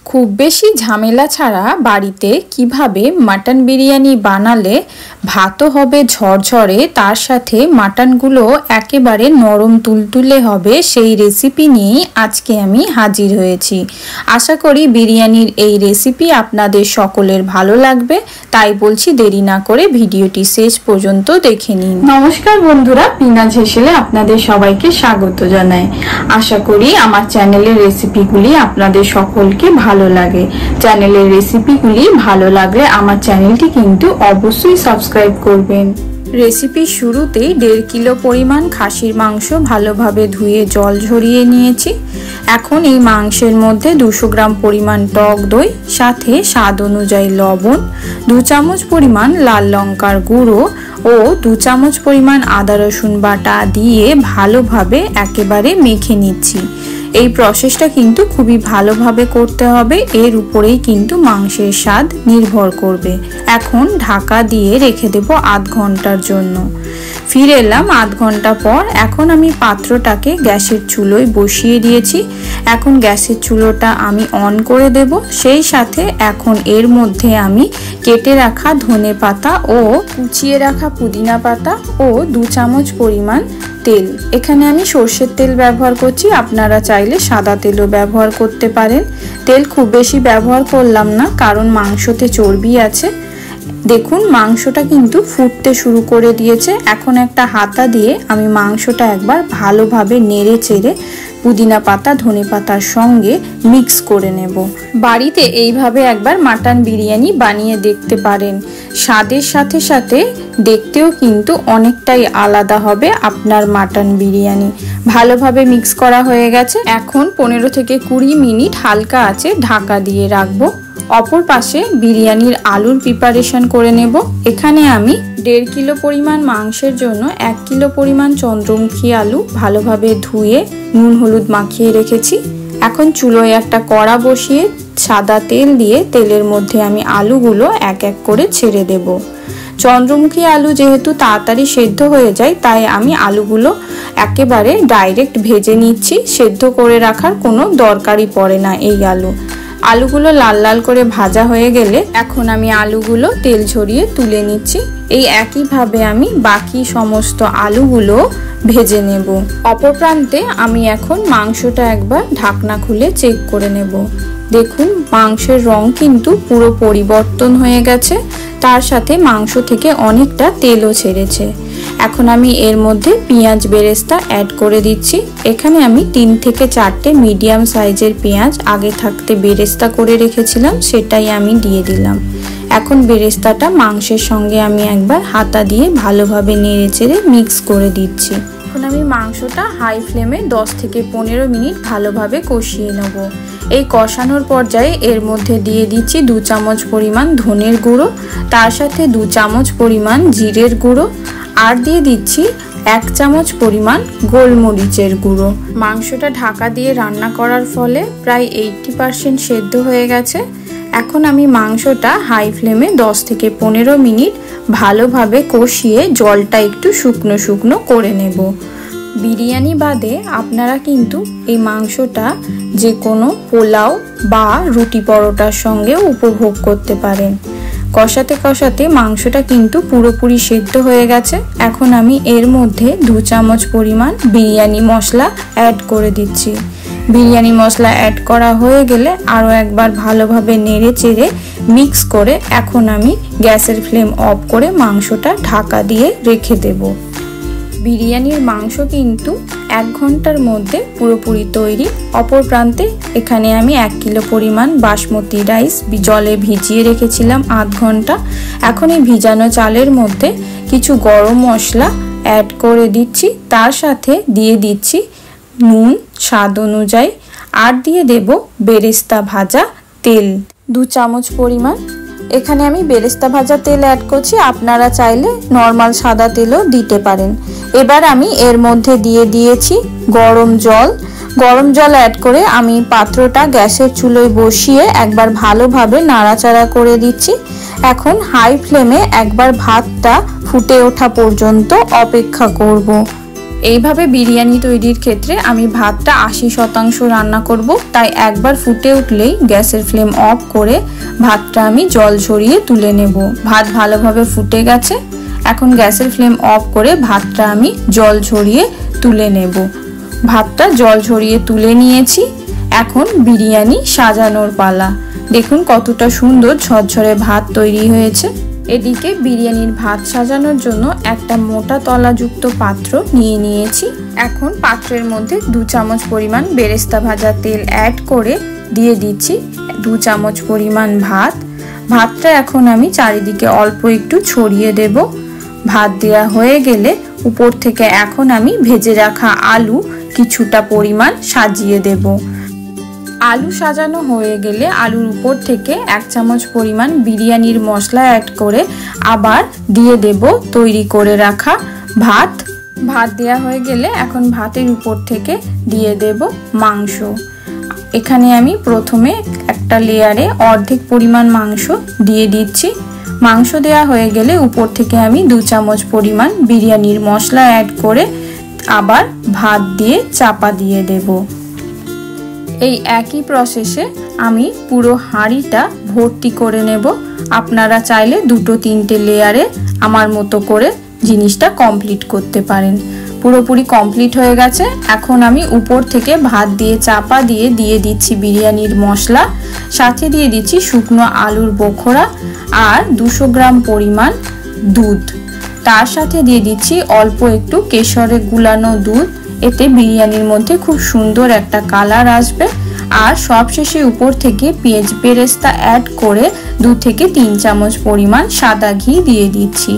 খুব বেশি ঝামেলা ছাড়া বাড়িতে কিভাবে মাটন বিরিয়ানি বানালে ভাতও হবে ঝরঝরে, তার সাথে মাটনগুলো একেবারে নরম তুলতুলে হবে, সেই রেসিপি নিয়েই আজকে আমি হাজির হয়েছি। আশা করি বিরিয়ানির এই রেসিপি আপনাদের সকলের ভালো লাগবে, তাই বলছি দেরি না করে ভিডিওটি শেষ পর্যন্ত দেখে নিন। নমস্কার বন্ধুরা, পিনাজ হেসেলে আপনাদের সবাইকে স্বাগত জানাই। আশা করি আমার চ্যানেলের রেসিপিগুলি আপনাদের সকলকে ভালো লাগে। চ্যানেলের রেসিপিগুলি ভালো লাগলে আমার চ্যানেলটি কিন্তু অবশ্যই সাবস্ক্রাইব করবেন। রেসিপির শুরুতেই 1.5 কিলো পরিমাণ খাসির মাংস ভালোভাবে ধুয়ে জল ঝরিয়ে নিয়েছি। এখন এই মাংসের মধ্যে 200 গ্রাম পরিমাণ টক দই, সাথে স্বাদ অনুযায়ী লবণ, 2 চামচ পরিমাণ লাল লঙ্কার গুঁড়ো ও 2 চামচ পরিমাণ আদা রসুন বাটা দিয়ে ভালোভাবে একেবারে মেখে নিচ্ছি। এই প্রসেসটা কিন্তু খুবই ভালোভাবে করতে হবে, এর উপরেই কিন্তু মাংসের স্বাদ নির্ভর করবে। এখন ঢাকা দিয়ে রেখে দেব আধ ঘন্টার জন্য। ফিরে এলাম আধ ঘন্টা পর। এখন আমি পাত্রটাকে গ্যাসের চুলোয় বসিয়ে দিয়েছি। এখন গ্যাসের চুলোটা আমি অন করে দেব। সেই সাথে এখন এর মধ্যে আমি কেটে রাখা ধনে পাতা ও কুচিয়ে রাখা পুদিনা পাতা ও 2 চামচ পরিমাণ তেল, এখানে আমি সর্ষের তেল ব্যবহার করছি, আপনারা চাইলে সাদা তেলও ব্যবহার করতে পারেন। তেল খুব বেশি ব্যবহার করলাম না, কারণ মাংসতে চর্বি আছে। দেখুন মাংসটা কিন্তু ফুটতে শুরু করে দিয়েছে। এখন একটা হাতা দিয়ে আমি মাংসটা একবার ভালোভাবে নেড়ে চেড়ে পুদিনা পাতা ধনে পাতার সঙ্গে মিক্স করে নেব। বাড়িতে এইভাবে একবার মাটন বিরিয়ানি বানিয়ে দেখতে পারেন। স্বাদের সাথে সাথে দেখতেও কিন্তু অনেকটাই আলাদা হবে আপনার মাটন বিরিয়ানি। ভালোভাবে মিক্স করা হয়ে গেছে। এখন 15 থেকে 20 মিনিট হালকা আঁচে ঢাকা দিয়ে রাখবো। অপর পাশে বিরিয়ানির আলুর প্রিপারেশন করে নেব। এখানে আমি 1.5 কিলো পরিমাণ মাংসের জন্য 1 কিলো পরিমাণ চন্দ্রমুখী আলু ভালোভাবে ধুয়ে নুন হলুদ মাখিয়ে রেখেছি। এখন চুলোয় একটা কড়া বসিয়ে সাদা তেল দিয়ে তেলের মধ্যে আমি আলুগুলো এক এক করে ছেড়ে দেব। চন্দ্রমুখী আলু যেহেতু তাড়াতাড়ি সেদ্ধ হয়ে যায়, তাই আমি আলুগুলো একেবারে ডাইরেক্ট ভেজে নিচ্ছি। সেদ্ধ করে রাখার কোনো দরকারই পড়ে না এই আলুগুলো লাল লাল করে ভাজা হয়ে গেলে এখন আমি আলুগুলো তেল ঝরিয়ে তুলে নিচ্ছি। এই একইভাবে আমি বাকি সমস্ত আলুগুলো ভেজে নেব। অপর প্রান্তে আমি এখন মাংসটা একবার ঢাকনা খুলে চেক করে নেব। দেখুন মাংসের রং কিন্তু পুরো পরিবর্তন হয়ে গেছে, তার সাথে মাংস থেকে অনেকটা তেলও ছেড়েছে। এখন আমি এর মধ্যে পেঁয়াজ বেরেস্তা অ্যাড করে দিচ্ছি। এখানে আমি 3 থেকে 4টে মিডিয়াম সাইজের পেঁয়াজ আগে থাকতে বেরেস্তা করে রেখেছিলাম, সেটাই আমি দিয়ে দিলাম। এখন বেরেস্তাটা মাংসের সঙ্গে আমি একবার হাতা দিয়ে ভালোভাবে নেড়ে চেড়ে মিক্স করে দিচ্ছি। এখন আমি মাংসটা হাই ফ্লেমে 10 থেকে 15 মিনিট ভালোভাবে কষিয়ে নেব। এই কষানোর পর্যায়ে এর মধ্যে দিয়ে দিচ্ছি 2 চামচ পরিমাণ ধনের গুঁড়ো, তার সাথে 2 চামচ পরিমাণ জিরের গুঁড়ো, আর দিয়ে দিচ্ছি 1 চামচ পরিমাণ গোলমরিচের গুঁড়ো। মাংসটা ঢাকা দিয়ে রান্না করার ফলে প্রায় 80% সেদ্ধ হয়ে গেছে। এখন আমি মাংসটা হাই ফ্লেমে 10 থেকে 15 মিনিট ভালোভাবে কষিয়ে জলটা একটু শুকনো শুকনো করে নেব। বিরিয়ানি বাদে আপনারা কিন্তু এই মাংসটা যে কোনো পোলাও বা রুটি পরোটার সঙ্গেও উপভোগ করতে পারেন। কষাতে কষাতে মাংসটা কিন্তু পুরোপুরি সেদ্ধ হয়ে গেছে। এখন আমি এর মধ্যে 2 চামচ পরিমাণ বিরিয়ানি মশলা অ্যাড করে দিচ্ছি। বিরিয়ানি মশলা অ্যাড করা হয়ে গেলে আরও একবার ভালোভাবে নেড়ে চেড়ে মিক্স করে এখন আমি গ্যাসের ফ্লেম অফ করে মাংসটা ঢাকা দিয়ে রেখে দেব। বিরিয়ানির মাংস কিন্তু 1 ঘন্টার মধ্যে পুরোপুরি তৈরি। অপর প্রান্তে এখানে আমি 1 কিলো পরিমাণ বাসমতি রাইস জলে ভিজিয়ে রেখেছিলাম আধ ঘন্টা। এখন এই ভিজানো চালের মধ্যে কিছু গরম মশলা অ্যাড করে দিচ্ছি, তার সাথে দিয়ে দিচ্ছি নুন স্বাদ অনুযায়ী, আর দিয়ে দেব বেরেস্তা ভাজা তেল 2 চামচ পরিমাণ। এখানে আমি বেরেস্তা ভাজা তেল অ্যাড করছি, আপনারা চাইলে নর্মাল সাদা তেলও দিতে পারেন। এবার আমি এর মধ্যে দিয়ে দিয়েছি গরম জল। গরম জল অ্যাড করে আমি পাত্রটা গ্যাসের চুলোয় বসিয়ে একবার ভালোভাবে নাড়াচাড়া করে দিচ্ছি। এখন হাই ফ্লেমে একবার ভাতটা ফুটে ওঠা পর্যন্ত অপেক্ষা করব। এইভাবে বিরিয়ানি তৈরির ক্ষেত্রে আমি ভাতটা 80% রান্না করব, তাই একবার ফুটে উঠলেই গ্যাসের ফ্লেম অফ করে ভাতটা আমি জল ঝরিয়ে তুলে নেব। ভাত ভালোভাবে ফুটে গেছে, এখন গ্যাসের ফ্লেম অফ করে ভাতটা আমি জল ঝরিয়ে তুলে নেব। ভাতটা জল ঝরিয়ে তুলে নিয়েছি, এখন বিরিয়ানি সাজানোর পালা। দেখুন কতটা সুন্দর ঝরঝরে ভাত তৈরি হয়েছে। এদিকে বিরিয়ানির ভাত সাজানোর জন্য একটা মোটা তলাযুক্ত পাত্র নিয়ে নিয়েছি। এখন পাত্রের মধ্যে 2 চামচ পরিমাণ বেরেস্তা ভাজা তেল অ্যাড করে দিয়ে দিচ্ছি 2 চামচ পরিমাণ ভাত। ভাতটা এখন আমি চারিদিকে অল্প একটু ছড়িয়ে দেব। ভাত দেওয়া হয়ে গেলে উপর থেকে এখন আমি ভেজে রাখা আলু কিছুটা পরিমাণ সাজিয়ে দেব। আলু সাজানো হয়ে গেলে আলুর উপর থেকে 1 চামচ পরিমাণ বিরিয়ানির মশলা অ্যাড করে আবার দিয়ে দেব তৈরি করে রাখা ভাত। ভাত দেওয়া হয়ে গেলে এখন ভাতের উপর থেকে দিয়ে দেব মাংস। এখানে আমি প্রথমে একটা লেয়ারে অর্ধেক পরিমাণ মাংস দিয়ে দিচ্ছি। মাংস দেওয়া হয়ে গেলে উপর থেকে আমি 2 চামচ পরিমাণ বিরিয়ানির মশলা অ্যাড করে আবার ভাত দিয়ে চাপা দিয়ে দেব। এই একই প্রসেসে আমি পুরো হাঁড়িটা ভর্তি করে নেব। আপনারা চাইলে 2-3টে লেয়ারে আমার মতো করে জিনিসটা কমপ্লিট করতে পারেন। পুরোপুরি কমপ্লিট হয়ে গেছে। এখন আমি উপর থেকে ভাত দিয়ে চাপা দিয়ে দিচ্ছি বিরিয়ানির মশলা, সাথে দিয়ে দিচ্ছি শুকনো আলুর বোখরা আর 200 গ্রাম পরিমাণ দুধ। তার সাথে দিয়ে দিচ্ছি অল্প একটু কেশরে গুলানো দুধ। এতে বিরিয়ানির মধ্যে খুব সুন্দর একটা কালার আসবে। আর সবশেষে উপর থেকে পেঁয়াজ বেরেস্তা অ্যাড করে 2 থেকে 3 চামচ পরিমাণ সাদা ঘি দিয়ে দিচ্ছি।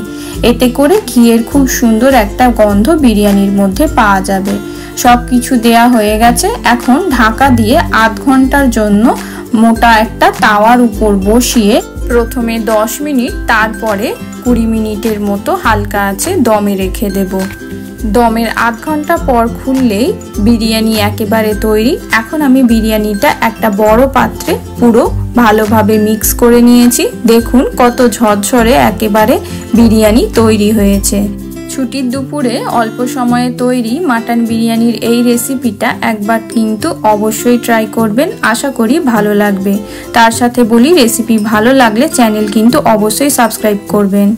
এতে করে ঘিয়ের খুব সুন্দর একটা গন্ধ বিরিয়ানির মধ্যে পাওয়া যাবে। সব কিছু দেয়া হয়ে গেছে। এখন ঢাকা দিয়ে আধ ঘন্টার জন্য মোটা একটা তাওয়ার উপর বসিয়ে প্রথমে 10 মিনিট, তারপরে 20 মিনিটের মতো হালকা আঁচে দমে রেখে দেব। দমের আধ ঘন্টা পর খুললেই বিরিয়ানি একেবারে তৈরি। এখন আমি বিরিয়ানিটা একটা বড় পাত্রে পুরো ভালোভাবে মিক্স করে নিয়েছি। দেখুন কত ঝরঝরে একেবারে বিরিয়ানি তৈরি হয়েছে। ছুটির দুপুরে অল্প সময়ে তৈরি মাটন বিরিয়ানির এই রেসিপিটা একবার কিন্তু অবশ্যই ট্রাই করবেন, আশা করি ভালো লাগবে। তার সাথে বলি, রেসিপি ভালো লাগলে চ্যানেল কিন্তু অবশ্যই সাবস্ক্রাইব করবেন।